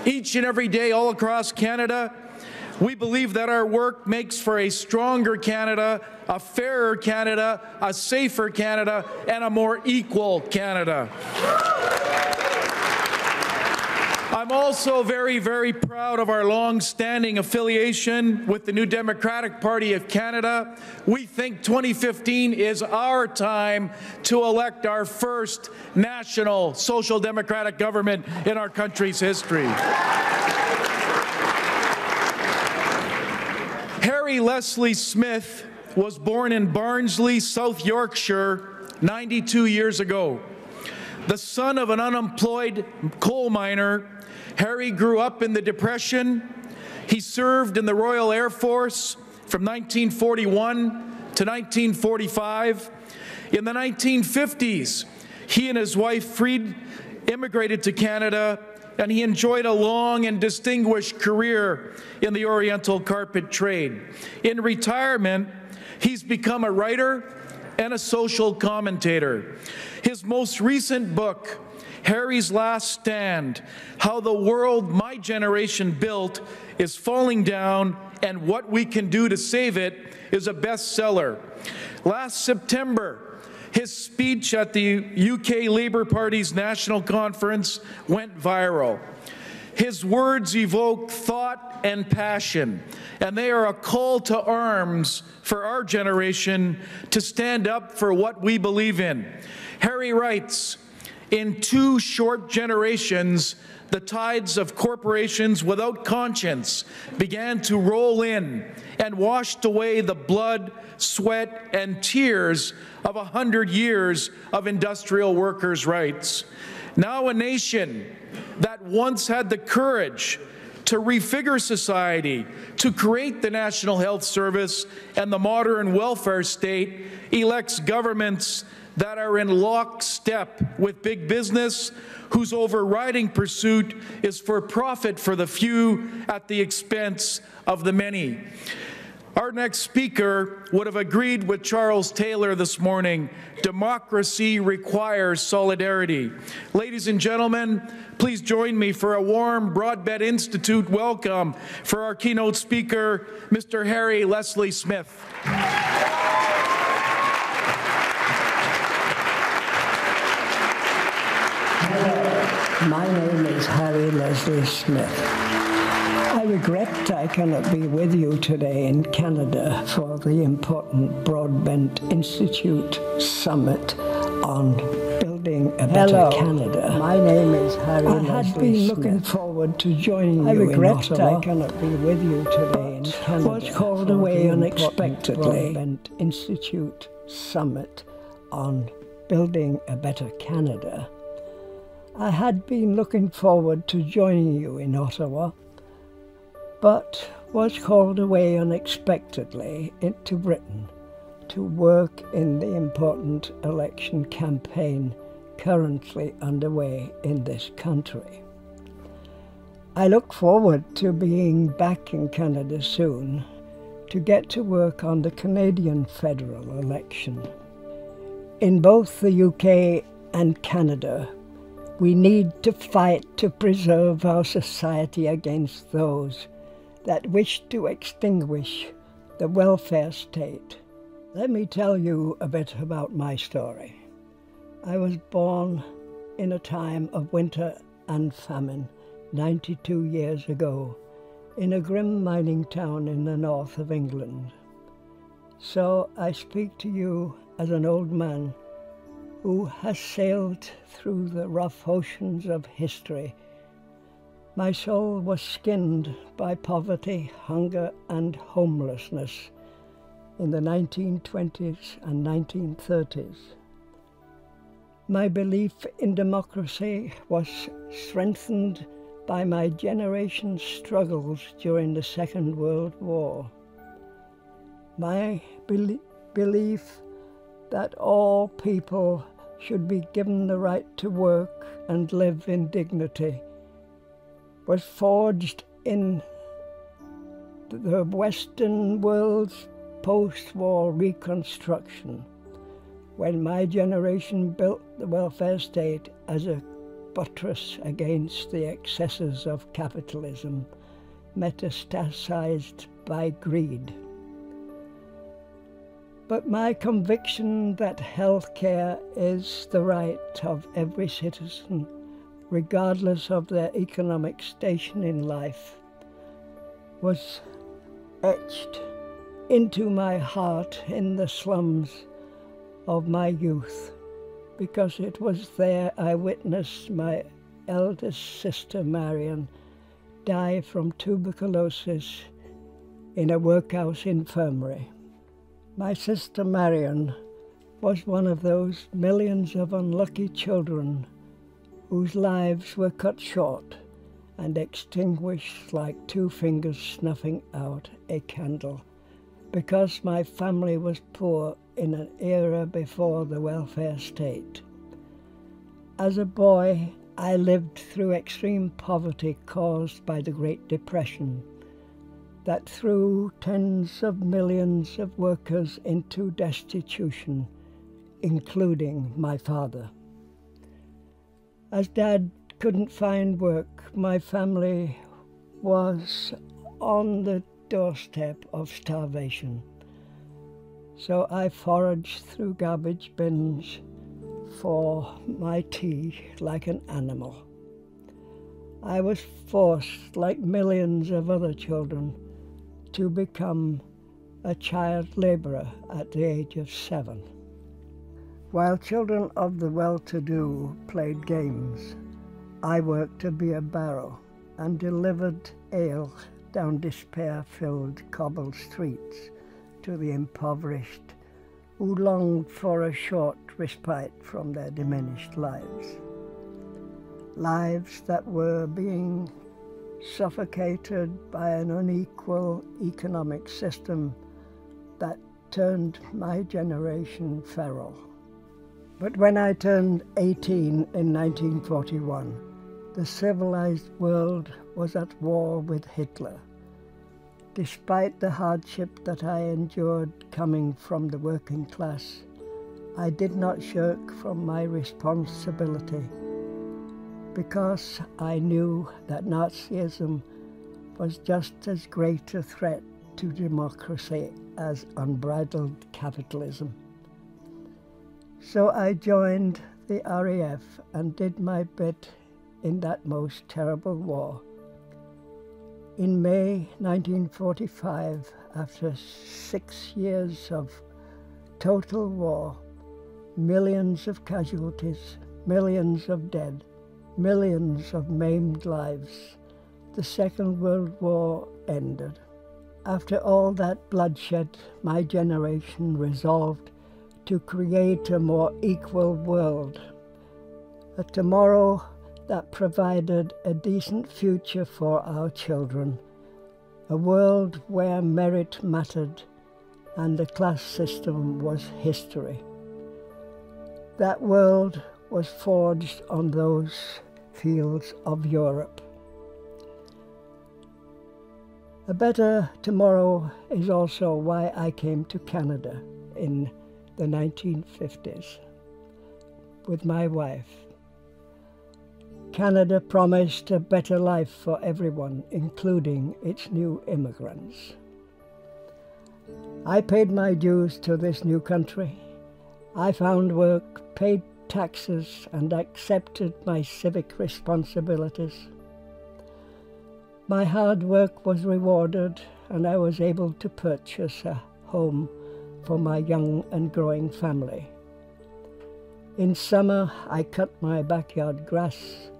each and every day all across Canada. We believe that our work makes for a stronger Canada, a fairer Canada, a safer Canada, and a more equal Canada. I'm also very, very proud of our long-standing affiliation with the New Democratic Party of Canada. We think 2015 is our time to elect our first national social democratic government in our country's history. Harry Leslie Smith was born in Barnsley, South Yorkshire, 92 years ago. The son of an unemployed coal miner, Harry grew up in the Depression. He served in the Royal Air Force from 1941 to 1945. In the 1950s, he and his wife Fried immigrated to Canada, and he enjoyed a long and distinguished career in the Oriental carpet trade. In retirement, he's become a writer and a social commentator. His most recent book, Harry's Last Stand: How the World My Generation Built is Falling Down and What We Can Do to Save It, is a bestseller. Last September, his speech at the UK Labour Party's national conference went viral. His words evoke thought and passion, and they are a call to arms for our generation to stand up for what we believe in. Harry writes, "In 2 short generations, the tides of corporations without conscience began to roll in and washed away the blood, sweat, and tears of 100 years of industrial workers' rights. Now a nation that once had the courage to refigure society, to create the National Health Service and the modern welfare state, elects governments that are in lockstep with big business, whose overriding pursuit is for profit for the few at the expense of the many." Our next speaker would have agreed with Charles Taylor this morning. Democracy requires solidarity. Ladies and gentlemen, please join me for a warm Broadbent Institute welcome for our keynote speaker, Mr. Harry Leslie Smith. My name is Harry Leslie Smith. I regret I cannot be with you today in Canada for the important Broadbent Institute Summit on building a better Canada. My name is Harry Leslie Smith. I had been looking forward to joining you in Ottawa. I regret I cannot be with you today in Canada. Was called away unexpectedly. Broadbent Institute Summit on building a better Canada. I had been looking forward to joining you in Ottawa, but was called away unexpectedly into Britain to work in the important election campaign currently underway in this country. I look forward to being back in Canada soon to get to work on the Canadian federal election. In both the UK and Canada, we need to fight to preserve our society against those that wish to extinguish the welfare state. Let me tell you a bit about my story. I was born in a time of winter and famine 92 years ago in a grim mining town in the north of England. So I speak to you as an old man who has sailed through the rough oceans of history. My soul was skinned by poverty, hunger, and homelessness in the 1920s and 1930s. My belief in democracy was strengthened by my generation's struggles during the Second World War. My belief that all people should be given the right to work and live in dignity was forged in the Western world's post-war reconstruction when my generation built the welfare state as a buttress against the excesses of capitalism, metastasized by greed. But my conviction that health care is the right of every citizen, regardless of their economic station in life, was etched into my heart in the slums of my youth, because it was there I witnessed my eldest sister Marion die from tuberculosis in a workhouse infirmary. My sister Marion was one of those millions of unlucky children whose lives were cut short and extinguished like two fingers snuffing out a candle, because my family was poor in an era before the welfare state. As a boy, I lived through extreme poverty caused by the Great Depression that threw tens of millions of workers into destitution, including my father. As Dad couldn't find work, my family was on the doorstep of starvation. So I foraged through garbage bins for my tea like an animal. I was forced, like millions of other children, to become a child laborer at the age of 7. While children of the well-to-do played games, I worked to be a barrow and delivered ale down despair-filled cobbled streets to the impoverished who longed for a short respite from their diminished lives. Lives that were being suffocated by an unequal economic system that turned my generation feral. But when I turned 18 in 1941, the civilized world was at war with Hitler. Despite the hardship that I endured coming from the working class, I did not shirk from my responsibility, because I knew that Nazism was just as great a threat to democracy as unbridled capitalism. So I joined the RAF and did my bit in that most terrible war. In May 1945, after 6 years of total war, millions of casualties, millions of dead, millions of maimed lives, the Second World War ended. After all that bloodshed, my generation resolved to create a more equal world, a tomorrow that provided a decent future for our children, a world where merit mattered and the class system was history. That world was forged on those fields of Europe. A better tomorrow is also why I came to Canada in the 1950s with my wife. Canada promised a better life for everyone, including its new immigrants. I paid my dues to this new country. I found work, paid taxes, and accepted my civic responsibilities. My hard work was rewarded, and I was able to purchase a home for my young and growing family. In summer, I cut my backyard grass,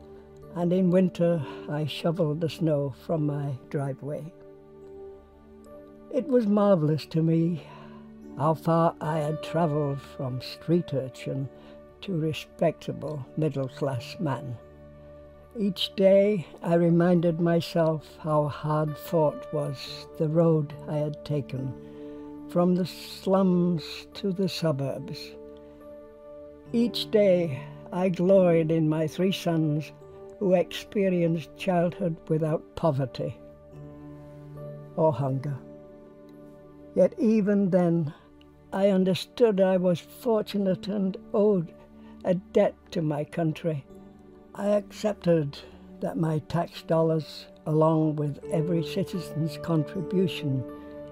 and in winter, I shoveled the snow from my driveway. It was marvelous to me how far I had traveled from street urchin to respectable middle-class man. Each day, I reminded myself how hard-fought was the road I had taken from the slums to the suburbs. Each day, I gloried in my 3 sons who experienced childhood without poverty or hunger. Yet even then, I understood I was fortunate and owed a debt to my country. I accepted that my tax dollars, along with every citizen's contribution,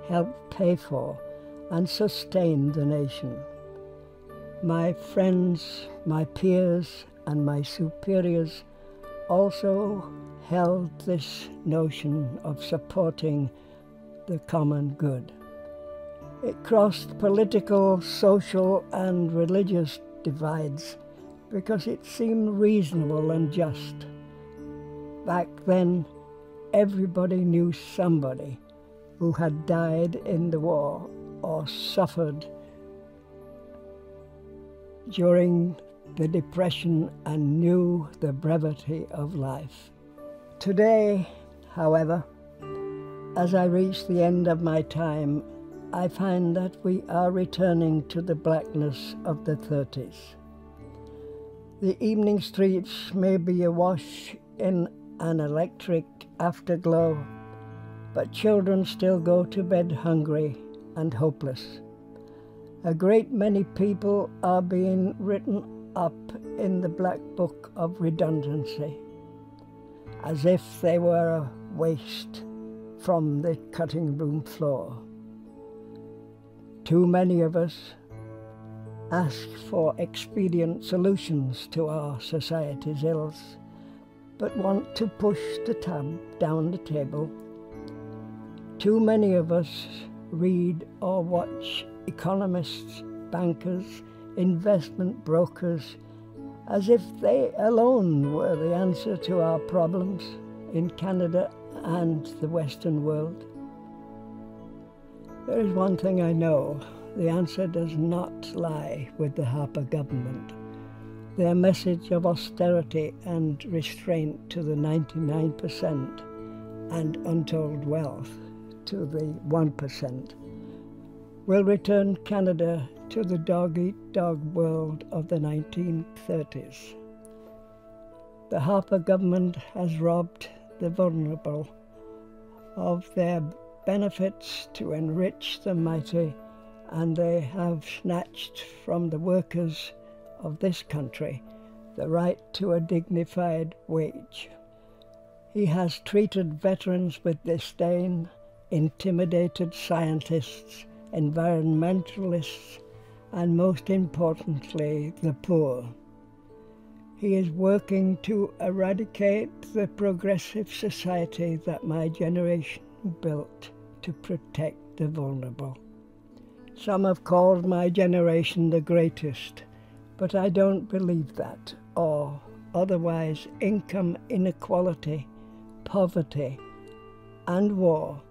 helped pay for and sustain the nation. My friends, my peers, and my superiors also held this notion of supporting the common good. It crossed political, social, and religious divides because it seemed reasonable and just. Back then, everybody knew somebody who had died in the war or suffered during the Depression and knew the brevity of life. Today, however, as I reach the end of my time, I find that we are returning to the blackness of the 30s. The evening streets may be awash in an electric afterglow, but children still go to bed hungry and hopeless. A great many people are being written up in the black book of redundancy, as if they were a waste from the cutting room floor. Too many of us ask for expedient solutions to our society's ills, but want to push the tab down the table. Too many of us read or watch economists, bankers, investment brokers, as if they alone were the answer to our problems in Canada and the Western world. There is one thing I know: the answer does not lie with the Harper government. Their message of austerity and restraint to the 99% and untold wealth to the 1% will return Canada to the dog-eat-dog world of the 1930s. The Harper government has robbed the vulnerable of their benefits to enrich the mighty, and they have snatched from the workers of this country the right to a dignified wage. He has treated veterans with disdain, intimidated scientists, environmentalists, and most importantly, the poor. He is working to eradicate the progressive society that my generation built to protect the vulnerable. Some have called my generation the greatest, but I don't believe that, or otherwise income inequality, poverty, and war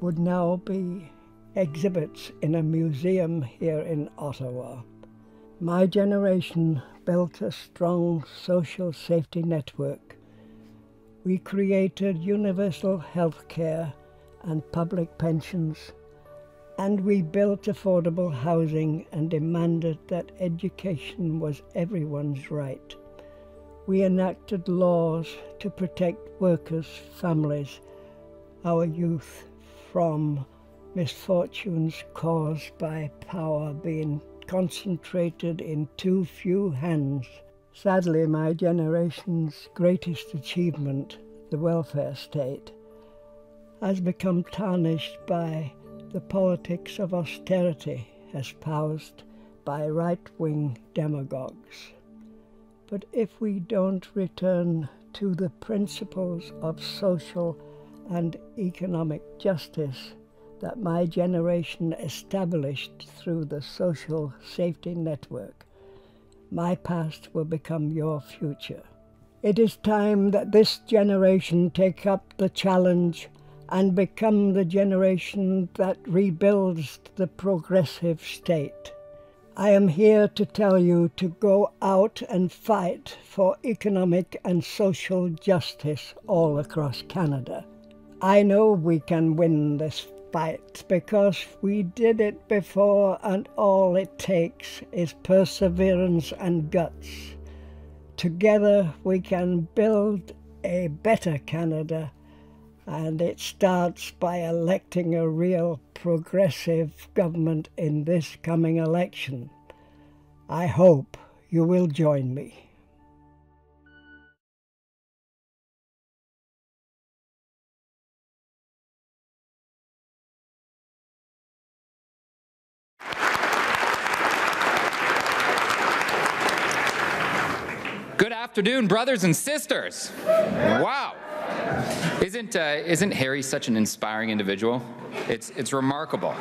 would now be exhibits in a museum here in Ottawa. My generation built a strong social safety network. We created universal health care and public pensions, and we built affordable housing and demanded that education was everyone's right. We enacted laws to protect workers' families, our youth, from misfortunes caused by power being concentrated in too few hands. Sadly, my generation's greatest achievement, the welfare state, has become tarnished by the politics of austerity espoused by right-wing demagogues. But if we don't return to the principles of social and economic justice that my generation established through the social safety network, my past will become your future. It is time that this generation take up the challenge and become the generation that rebuilds the progressive state. I am here to tell you to go out and fight for economic and social justice all across Canada. I know we can win this fight because we did it before, and all it takes is perseverance and guts. Together we can build a better Canada, and it starts by electing a real progressive government in this coming election. I hope you will join me. Good afternoon, brothers and sisters. Wow. Isn't Harry such an inspiring individual? It's remarkable.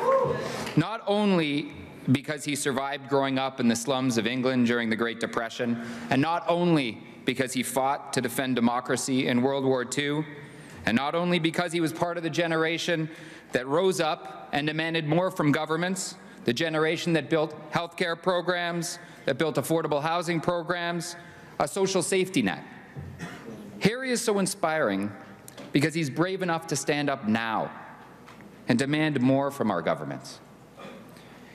Not only because he survived growing up in the slums of England during the Great Depression, and not only because he fought to defend democracy in World War II, and not only because he was part of the generation that rose up and demanded more from governments, the generation that built healthcare programs, that built affordable housing programs, a social safety net. Harry is so inspiring because he's brave enough to stand up now and demand more from our governments.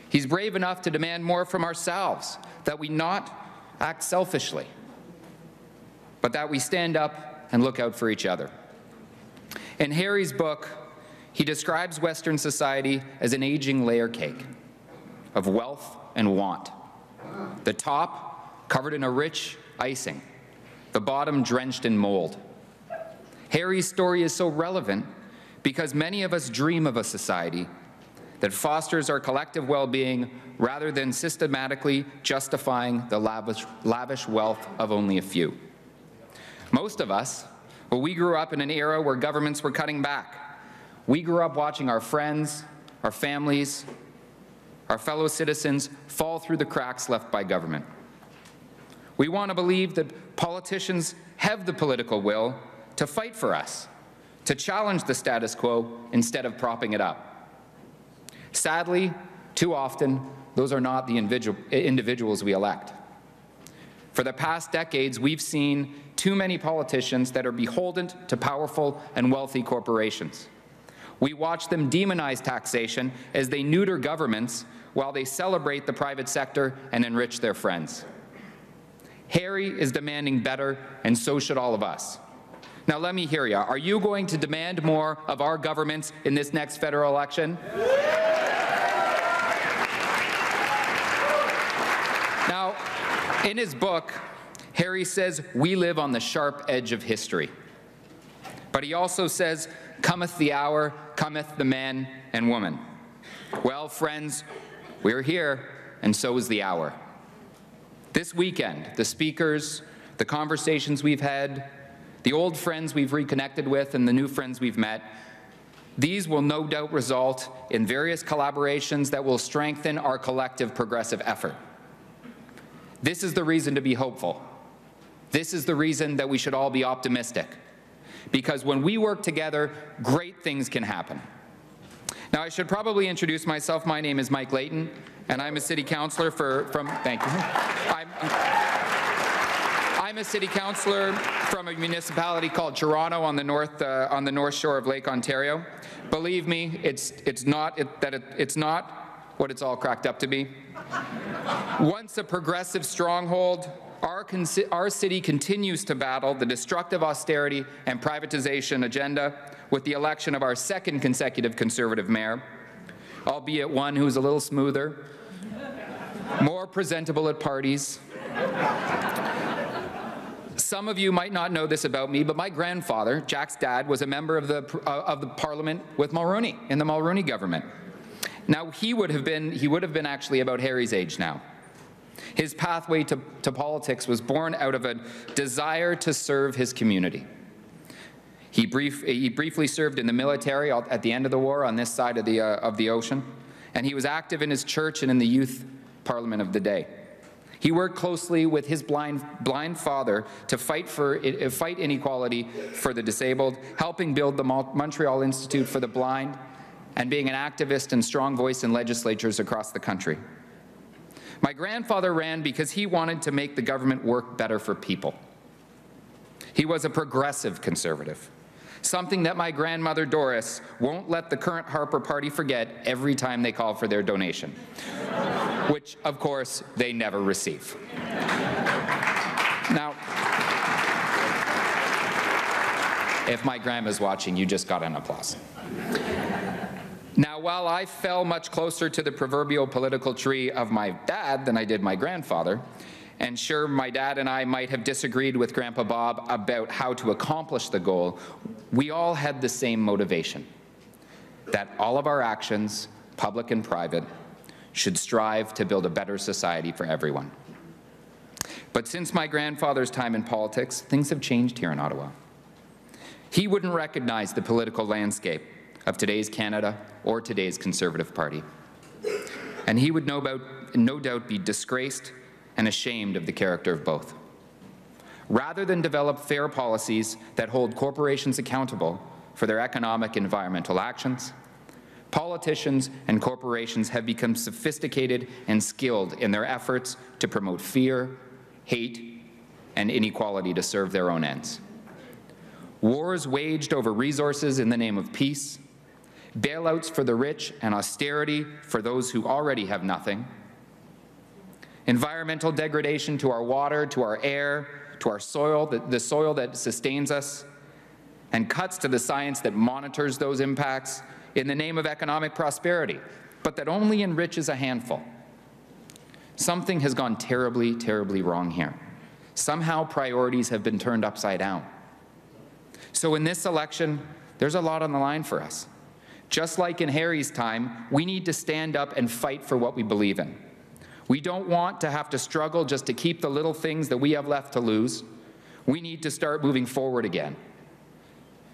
He's brave enough to demand more from ourselves, that we not act selfishly, but that we stand up and look out for each other. In Harry's book, he describes Western society as an aging layer cake of wealth and want. The top covered in a rich icing, the bottom drenched in mold. Harry's story is so relevant because many of us dream of a society that fosters our collective well-being rather than systematically justifying the lavish wealth of only a few. Most of us, well, we grew up in an era where governments were cutting back. We grew up watching our friends, our families, our fellow citizens fall through the cracks left by government. We want to believe that politicians have the political will to fight for us, to challenge the status quo instead of propping it up. Sadly, too often, those are not the individuals we elect. For the past decades, we've seen too many politicians that are beholden to powerful and wealthy corporations. We watch them demonize taxation as they neuter governments while they celebrate the private sector and enrich their friends. Harry is demanding better, and so should all of us. Now let me hear you. Are you going to demand more of our governments in this next federal election? Now, in his book, Harry says we live on the sharp edge of history. But he also says, cometh the hour, cometh the man and woman. Well, friends, we're here, and so is the hour. This weekend, the speakers, the conversations we've had, the old friends we've reconnected with, and the new friends we've met, these will no doubt result in various collaborations that will strengthen our collective progressive effort. This is the reason to be hopeful. This is the reason that we should all be optimistic. Because when we work together, great things can happen. Now, I should probably introduce myself. My name is Mike Layton, and I'm a city councillor thank you. I'm a city councillor from a municipality called Toronto on the north shore of Lake Ontario. Believe me, it's not what it's all cracked up to be. Once a progressive stronghold, our city continues to battle the destructive austerity and privatization agenda with the election of our second consecutive Conservative mayor, albeit one who's a little smoother, more presentable at parties. Some of you might not know this about me, but my grandfather, Jack's dad, was a member of the parliament with Mulroney, in the Mulroney government. Now, he would have been actually about Harry's age now. His pathway to politics was born out of a desire to serve his community. He briefly served in the military at the end of the war on this side of the ocean, and he was active in his church and in the youth parliament of the day. He worked closely with his blind father to fight inequality for the disabled, helping build the Montreal Institute for the Blind, and being an activist and strong voice in legislatures across the country. My grandfather ran because he wanted to make the government work better for people. He was a progressive conservative, something that my grandmother Doris won't let the current Harper party forget every time they call for their donation, which, of course, they never receive. Now, if my grandma's watching, you just got an applause. Now, while I fell much closer to the proverbial political tree of my dad than I did my grandfather, and sure, my dad and I might have disagreed with Grandpa Bob about how to accomplish the goal, we all had the same motivation, that all of our actions, public and private, should strive to build a better society for everyone. But since my grandfather's time in politics, things have changed here in Ottawa. He wouldn't recognize the political landscape of today's Canada or today's Conservative Party. And he would no doubt be disgraced and ashamed of the character of both. Rather than develop fair policies that hold corporations accountable for their economic and environmental actions, politicians and corporations have become sophisticated and skilled in their efforts to promote fear, hate, and inequality to serve their own ends. Wars waged over resources in the name of peace, bailouts for the rich and austerity for those who already have nothing, environmental degradation to our water, to our air, to our soil, the soil that sustains us, and cuts to the science that monitors those impacts in the name of economic prosperity, but that only enriches a handful. Something has gone terribly, terribly wrong here. Somehow priorities have been turned upside down. So in this election, there's a lot on the line for us. Just like in Harry's time, we need to stand up and fight for what we believe in. We don't want to have to struggle just to keep the little things that we have left to lose. We need to start moving forward again.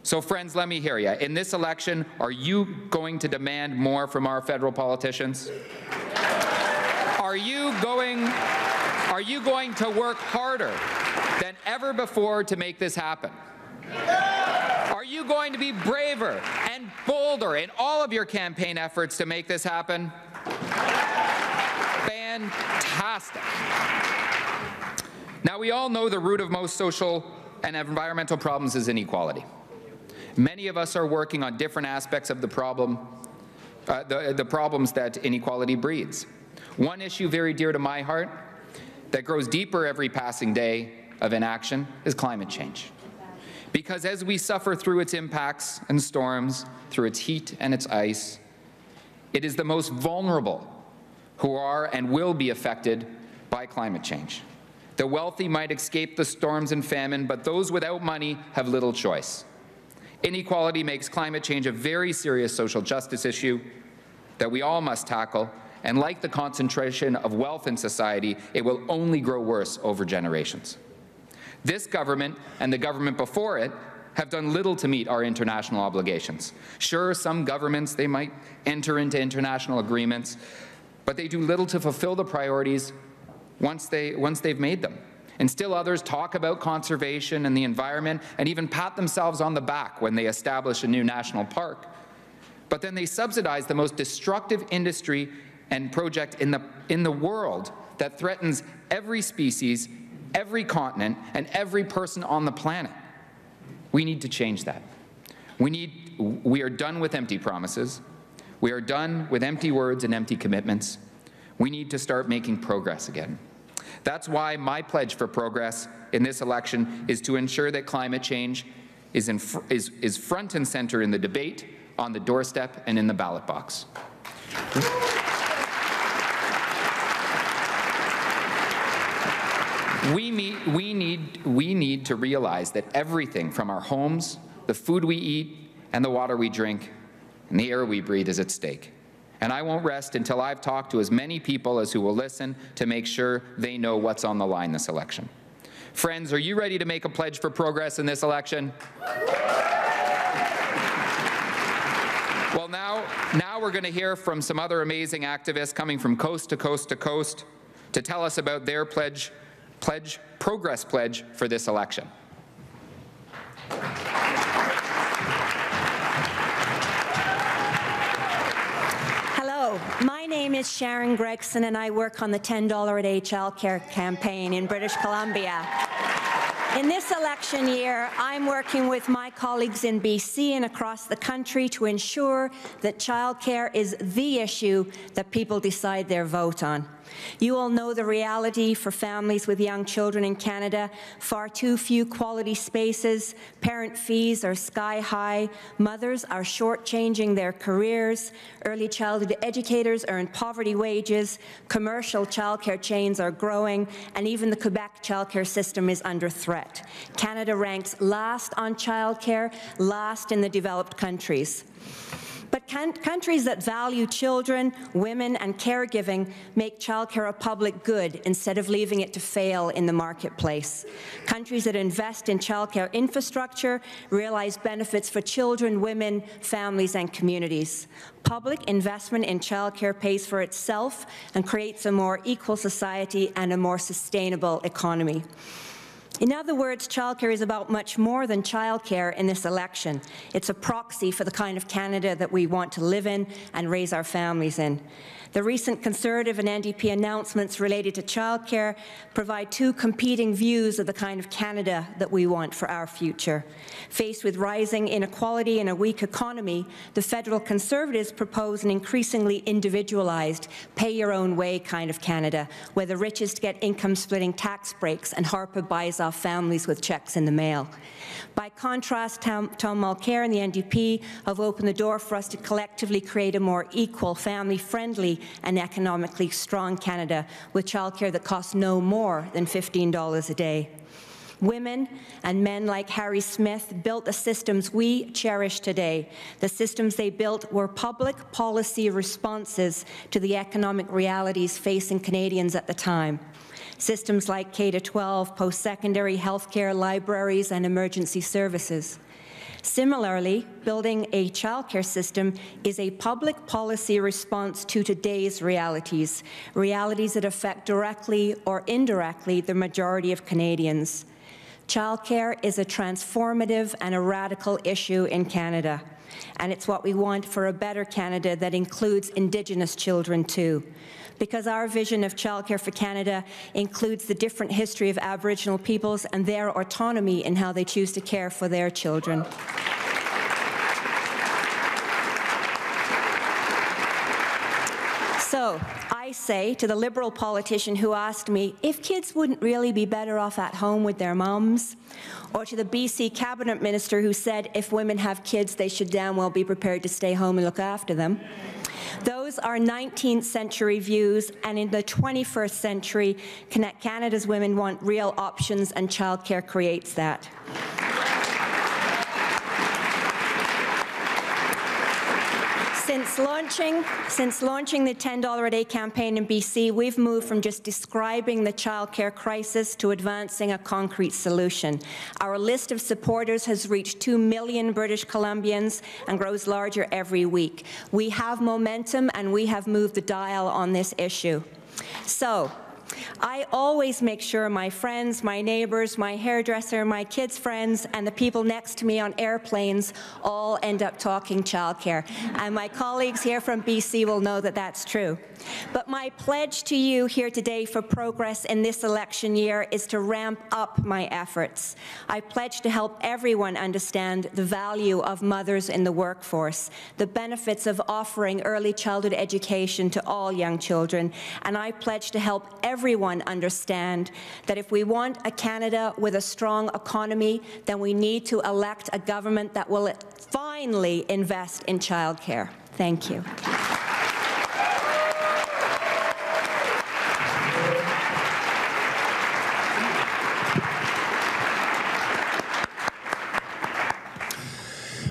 So friends, let me hear you. In this election, are you going to demand more from our federal politicians? Are you going to work harder than ever before to make this happen? Are you going to be braver and bolder in all of your campaign efforts to make this happen? Fantastic. Now, we all know the root of most social and environmental problems is inequality. Many of us are working on different aspects of the problem, the problems that inequality breeds. One issue very dear to my heart that grows deeper every passing day of inaction is climate change. Because as we suffer through its impacts and storms, through its heat and its ice, it is the most vulnerable who are and will be affected by climate change. The wealthy might escape the storms and famine, but those without money have little choice. Inequality makes climate change a very serious social justice issue that we all must tackle, and like the concentration of wealth in society, it will only grow worse over generations. This government and the government before it have done little to meet our international obligations. Sure, some governments, they might enter into international agreements, but they do little to fulfill the priorities once they've made them. And still others talk about conservation and the environment and even pat themselves on the back when they establish a new national park. But then they subsidize the most destructive industry and project in the world that threatens every species, every continent, and every person on the planet. We need to change that. We are done with empty promises. We are done with empty words and empty commitments. We need to start making progress again. That's why my pledge for progress in this election is to ensure that climate change is front and center in the debate, on the doorstep, and in the ballot box. We need to realize that everything from our homes, the food we eat, and the water we drink, and the air we breathe is at stake. And I won't rest until I've talked to as many people as who will listen to make sure they know what's on the line this election. Friends, are you ready to make a pledge for progress in this election? Well, now we're going to hear from some other amazing activists coming from coast to coast to coast to tell us about their progress pledge for this election. Hello, my name is Sharon Gregson and I work on the $10 a day childcare campaign in British Columbia. In this election year, I'm working with my colleagues in BC and across the country to ensure that childcare is the issue that people decide their vote on. You all know the reality for families with young children in Canada. Far too few quality spaces, parent fees are sky high, mothers are shortchanging their careers, early childhood educators earn poverty wages, commercial childcare chains are growing, and even the Quebec childcare system is under threat. Canada ranks last on childcare, last in the developed countries. But But countries that value children, women, and caregiving make childcare a public good instead of leaving it to fail in the marketplace. Countries that invest in childcare infrastructure realize benefits for children, women, families, and communities. Public investment in childcare pays for itself and creates a more equal society and a more sustainable economy. In other words, childcare is about much more than childcare in this election. It's a proxy for the kind of Canada that we want to live in and raise our families in. The recent Conservative and NDP announcements related to childcare provide two competing views of the kind of Canada that we want for our future. Faced with rising inequality and a weak economy, the federal Conservatives propose an increasingly individualized, pay-your-own-way kind of Canada, where the richest get income-splitting tax breaks and Harper buys off families with checks in the mail. By contrast, Tom Mulcair and the NDP have opened the door for us to collectively create a more equal, family-friendly and economically strong Canada with childcare that costs no more than $15 a day. Women and men like Harry Smith built the systems we cherish today. The systems they built were public policy responses to the economic realities facing Canadians at the time. Systems like K-12, post-secondary, healthcare, libraries, and emergency services. Similarly, building a childcare system is a public policy response to today's realities, realities that affect directly or indirectly the majority of Canadians. Childcare is a transformative and a radical issue in Canada, and it's what we want for a better Canada that includes Indigenous children too. Because our vision of childcare for Canada includes the different history of Aboriginal peoples and their autonomy in how they choose to care for their children. So, I say to the Liberal politician who asked me if kids wouldn't really be better off at home with their mums, or to the BC Cabinet Minister who said if women have kids, they should damn well be prepared to stay home and look after them. Those are 19th century views, and in the 21st century, Canada's women want real options, and childcare creates that. Since launching the $10 a day campaign in BC, we've moved from just describing the childcare crisis to advancing a concrete solution. Our list of supporters has reached 2 million British Columbians and grows larger every week. We have momentum and we have moved the dial on this issue. So, I always make sure my friends, my neighbors, my hairdresser, my kids' friends, and the people next to me on airplanes all end up talking childcare. And my colleagues here from BC will know that that's true. But my pledge to you here today for progress in this election year is to ramp up my efforts. I pledge to help everyone understand the value of mothers in the workforce, the benefits of offering early childhood education to all young children, and I pledge to help everyone understand that if we want a Canada with a strong economy, then we need to elect a government that will finally invest in childcare. Thank you.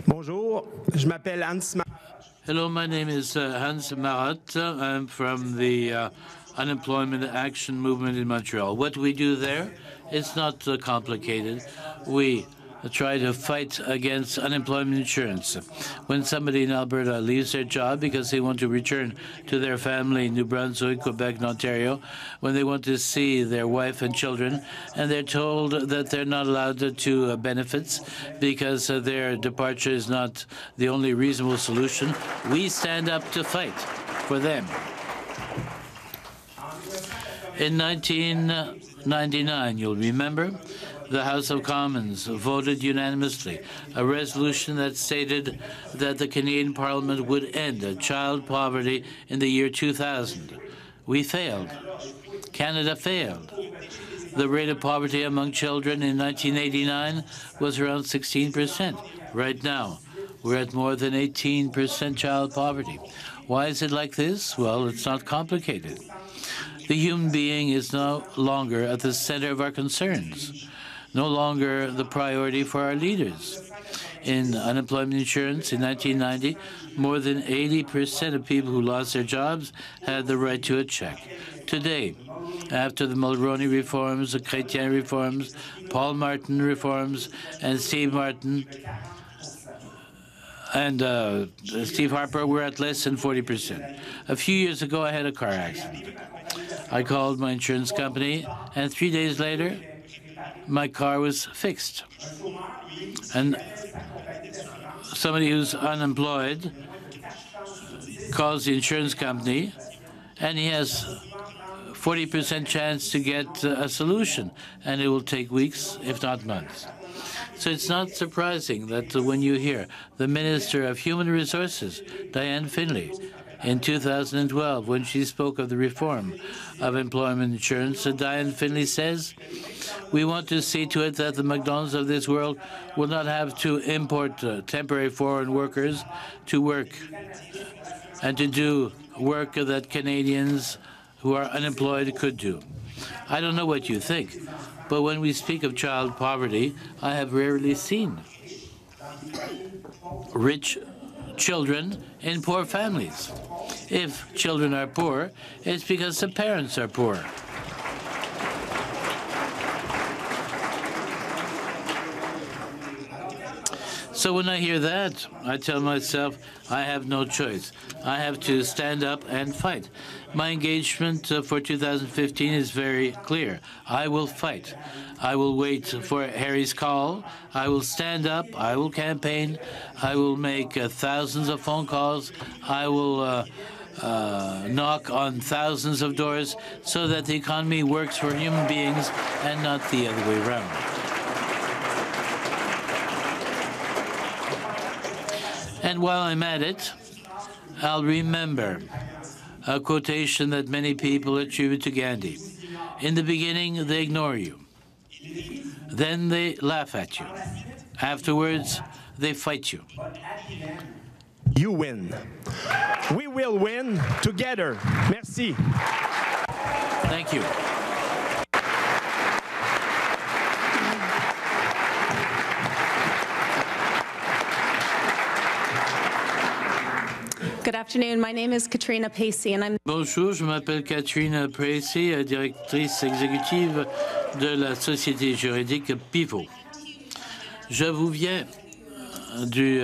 Bonjour, je m'appelle Hans Marat. Hello, my name is Hans Marat. I'm from the Unemployment Action Movement in Montreal. What we do there, it's not complicated. We try to fight against unemployment insurance. When somebody in Alberta leaves their job because they want to return to their family in New Brunswick, Quebec, and Ontario, when they want to see their wife and children, and they're told that they're not allowed to benefits because their departure is not the only reasonable solution, we stand up to fight for them. In 1999, you'll remember, the House of Commons voted unanimously a resolution that stated that the Canadian Parliament would end child poverty in the year 2000. We failed. Canada failed. The rate of poverty among children in 1989 was around 16%. Right now, we're at more than 18% child poverty. Why is it like this? Well, it's not complicated. The human being is no longer at the center of our concerns, no longer the priority for our leaders. in unemployment insurance in 1990, more than 80% of people who lost their jobs had the right to a check. Today, after the Mulroney reforms, the Chrétien reforms, Paul Martin reforms, and Steve Martin and Steve Harper, we're at less than 40%. A few years ago, I had a car accident. I called my insurance company, and 3 days later, my car was fixed. And somebody who's unemployed calls the insurance company, and he has 40% chance to get a solution, and it will take weeks, if not months. So it's not surprising that when you hear the Minister of Human Resources, Dianne Finley, in 2012, when she spoke of the reform of employment insurance, Dianne Finley says, we want to see to it that the McDonald's of this world will not have to import temporary foreign workers to work and to do work that Canadians who are unemployed could do. I don't know what you think, but when we speak of child poverty, I have rarely seen rich children in poor families. If children are poor, it's because the parents are poor. So when I hear that, I tell myself, I have no choice. I have to stand up and fight. My engagement for 2015 is very clear. I will fight. I will wait for Harry's call. I will stand up. I will campaign. I will make thousands of phone calls. I will knock on thousands of doors so that the economy works for human beings and not the other way around. And while I'm at it, I'll remember a quotation that many people attribute to Gandhi. In the beginning, they ignore you. Then they laugh at you. Afterwards, they fight you. You win. We will win together. Merci. Thank you. Good afternoon. My name is Katrina Pacey, and I'm. Bonjour, je m'appelle Katrina Pacey, directrice exécutive de la société juridique Pivot. Je vous viens du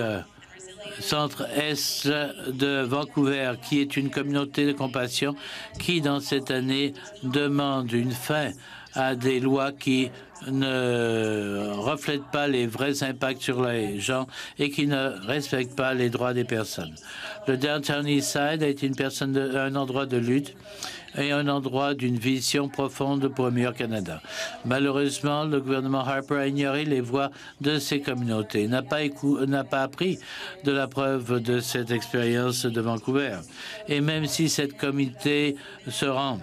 centre-est de Vancouver, qui est une communauté de compassion qui, dans cette année, demande une fin à des lois qui ne reflètent pas les vrais impacts sur les gens et qui ne respectent pas les droits des personnes. Le Downtown Eastside est un endroit de lutte et un endroit d'une vision profonde pour un meilleur Canada. Malheureusement, le gouvernement Harper a ignoré les voix de ces communautés, n'a pas appris de la preuve de cette expérience de Vancouver. Et même si cette communauté se rend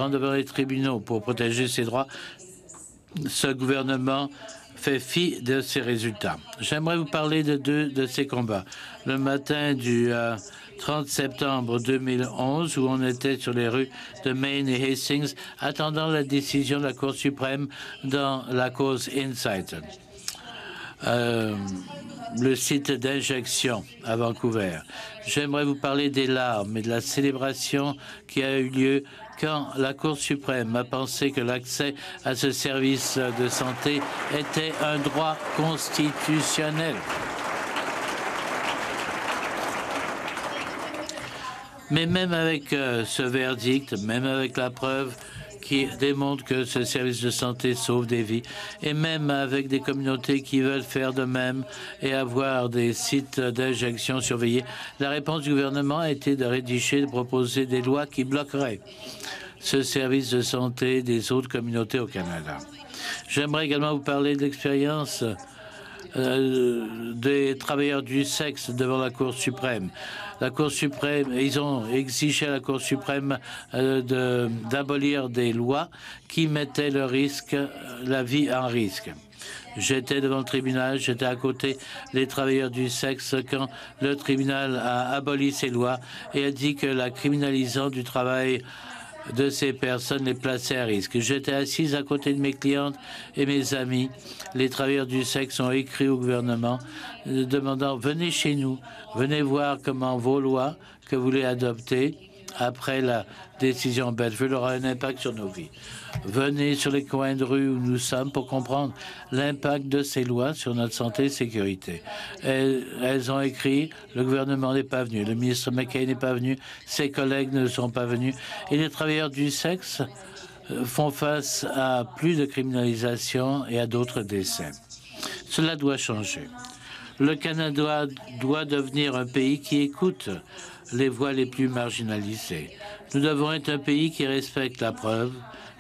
devant les tribunaux pour protéger ses droits, ce gouvernement fait fi de ces résultats. J'aimerais vous parler de deux de ces combats. Le matin du 30 septembre 2011, où on était sur les rues de Maine et Hastings, attendant la décision de la Cour suprême dans la cause Insight, le site d'injection à Vancouver. J'aimerais vous parler des larmes et de la célébration qui a eu lieu quand la Cour suprême a pensé que l'accès à ce service de santé était un droit constitutionnel. Mais même avec ce verdict, même avec la preuve qui démontre que ce service de santé sauve des vies, et même avec des communautés qui veulent faire de même et avoir des sites d'injection surveillés, la réponse du gouvernement a été de rédiger, de proposer des lois qui bloqueraient ce service de santé des autres communautés au Canada. J'aimerais également vous parler de l'expérience des travailleurs du sexe devant la Cour suprême. La Cour suprême, ils ont exigé à la Cour suprême d'abolir des lois qui mettaient la vie en risque. J'étais devant le tribunal, j'étais à côté des travailleurs du sexe quand le tribunal a aboli ces lois et a dit que la criminalisation du travail de ces personnes les placer à risque. J'étais assise à côté de mes clientes et mes amis. Les travailleurs du sexe ont écrit au gouvernement demandant « Venez chez nous, venez voir comment vos lois que vous voulez adopter après la décision Bedford aura un impact sur nos vies. Venez sur les coins de rue où nous sommes pour comprendre l'impact de ces lois sur notre santé et sécurité. » Elles ont écrit, le gouvernement n'est pas venu, le ministre McKay n'est pas venu, ses collègues ne sont pas venus, et les travailleurs du sexe font face à plus de criminalisation et à d'autres décès. Cela doit changer. Le Canada doit devenir un pays qui écoute les voix les plus marginalisées. Nous devons être un pays qui respecte la preuve.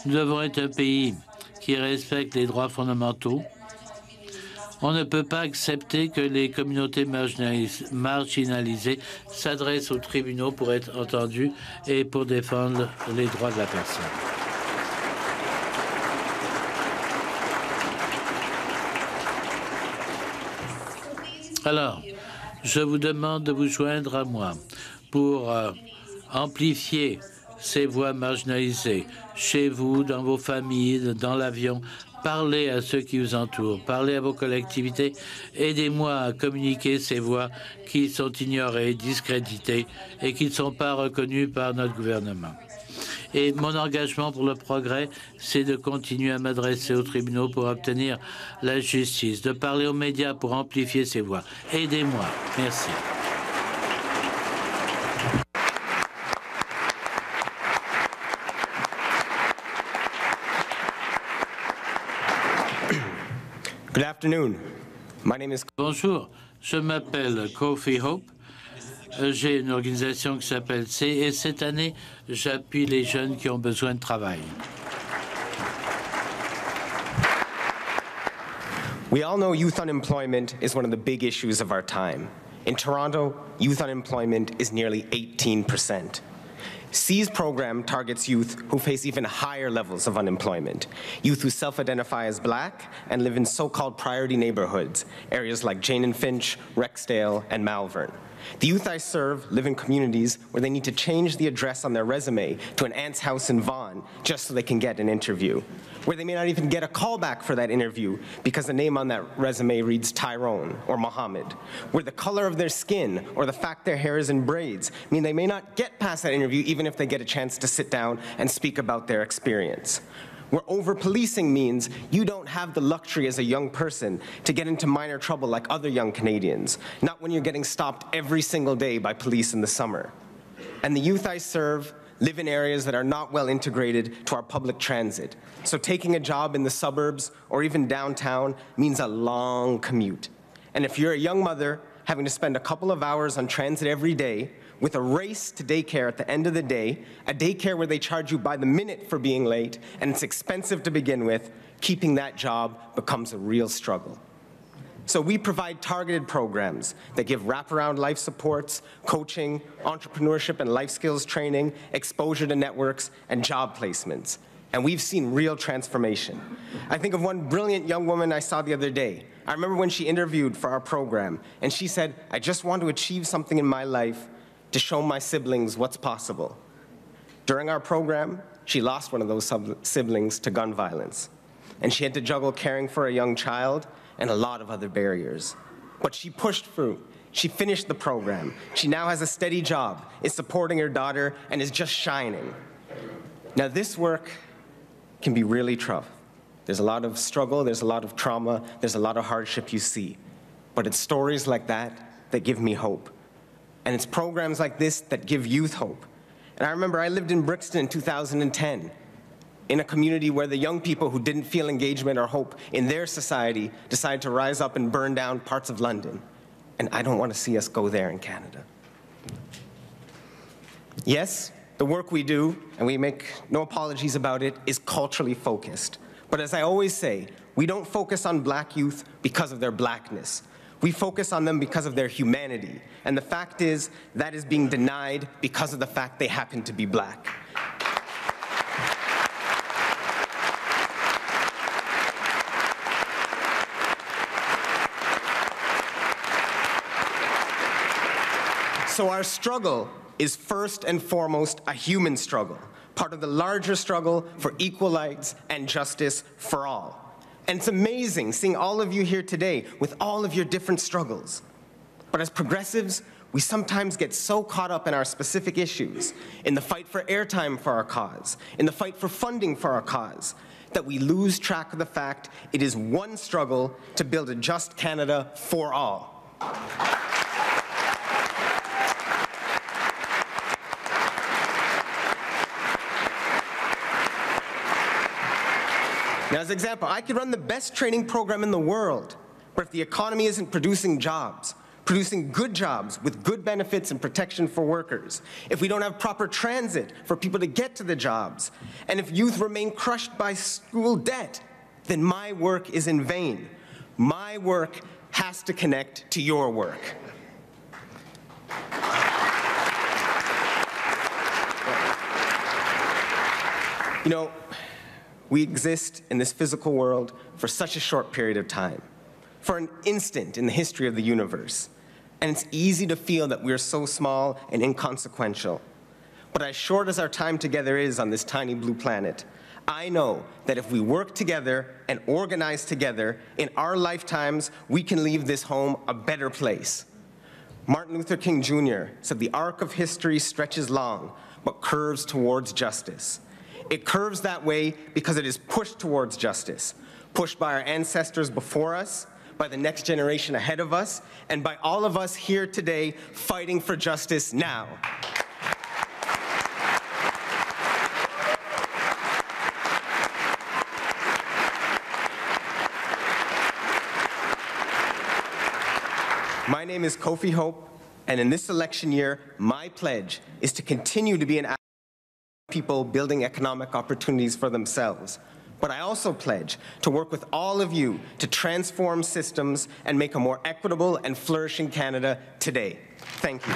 Nous devons être un pays qui respecte les droits fondamentaux. On ne peut pas accepter que les communautés marginalisées s'adressent aux tribunaux pour être entendues et pour défendre les droits de la personne. Alors, je vous demande de vous joindre à moi pour amplifier ces voix marginalisées, chez vous, dans vos familles, dans l'avion. Parlez à ceux qui vous entourent, parlez à vos collectivités. Aidez-moi à communiquer ces voix qui sont ignorées, discréditées et qui ne sont pas reconnues par notre gouvernement. Et mon engagement pour le progrès, c'est de continuer à m'adresser aux tribunaux pour obtenir la justice, de parler aux médias pour amplifier ces voix. Aidez-moi. Merci. Good afternoon. My name is... Bonjour, je m'appelle Kofi Hope. J'ai une organisation qui s'appelle C et cette année, j'appuie les jeunes qui ont besoin de travail. We all know youth unemployment is one of the big issues of our time. In Toronto, youth unemployment is nearly 18%. C's program targets youth who face even higher levels of unemployment, youth who self-identify as Black and live in so-called priority neighborhoods, areas like Jane and Finch, Rexdale, and Malvern. The youth I serve live in communities where they need to change the address on their resume to an aunt's house in Vaughan just so they can get an interview, where they may not even get a call back for that interview because the name on that resume reads Tyrone or Mohammed, where the color of their skin or the fact their hair is in braids mean they may not get past that interview even if they get a chance to sit down and speak about their experience. Where over-policing means you don't have the luxury as a young person to get into minor trouble like other young Canadians, not when you're getting stopped every single day by police in the summer. And the youth I serve live in areas that are not well integrated to our public transit. So taking a job in the suburbs or even downtown means a long commute. And if you're a young mother having to spend a couple of hours on transit every day with a race to daycare at the end of the day, a daycare where they charge you by the minute for being late, and it's expensive to begin with, keeping that job becomes a real struggle. So we provide targeted programs that give wraparound life supports, coaching, entrepreneurship and life skills training, exposure to networks, and job placements. And we've seen real transformation. I think of one brilliant young woman I saw the other day. I remember when she interviewed for our program, and she said, "I just want to achieve something in my life to show my siblings what's possible." During our program, she lost one of those siblings to gun violence, and she had to juggle caring for a young child and a lot of other barriers. But she pushed through. She finished the program. She now has a steady job, is supporting her daughter, and is just shining. Now, this work can be really tough. There's a lot of struggle, there's a lot of trauma, there's a lot of hardship you see. But it's stories like that that give me hope. And it's programs like this that give youth hope. And I remember I lived in Brixton in 2010, in a community where the young people who didn't feel engagement or hope in their society decided to rise up and burn down parts of London. And I don't want to see us go there in Canada. Yes, the work we do, and we make no apologies about it, is culturally focused. But as I always say, we don't focus on Black youth because of their Blackness. We focus on them because of their humanity. And the fact is, that is being denied because of the fact they happen to be Black. So our struggle is first and foremost a human struggle. part of the larger struggle for equal rights and justice for all. And it's amazing seeing all of you here today with all of your different struggles. But as progressives, we sometimes get so caught up in our specific issues, in the fight for airtime for our cause, in the fight for funding for our cause, that we lose track of the fact it is one struggle to build a just Canada for all. Now, as an example, I could run the best training program in the world, but if the economy isn't producing jobs, producing good jobs with good benefits and protection for workers, if we don't have proper transit for people to get to the jobs, and if youth remain crushed by school debt, then my work is in vain. My work has to connect to your work. You know, we exist in this physical world for such a short period of time, for an instant in the history of the universe. And it's easy to feel that we're so small and inconsequential. But as short as our time together is on this tiny blue planet, I know that if we work together and organize together, in our lifetimes, we can leave this home a better place. Martin Luther King Jr. said, "The arc of history stretches long, but curves towards justice." It curves that way because it is pushed towards justice, pushed by our ancestors before us, by the next generation ahead of us, and by all of us here today fighting for justice now. My name is Kofi Hope, and in this election year, my pledge is to continue to be an advocate for people building economic opportunities for themselves. But I also pledge to work with all of you to transform systems and make a more equitable and flourishing Canada today. Thank you.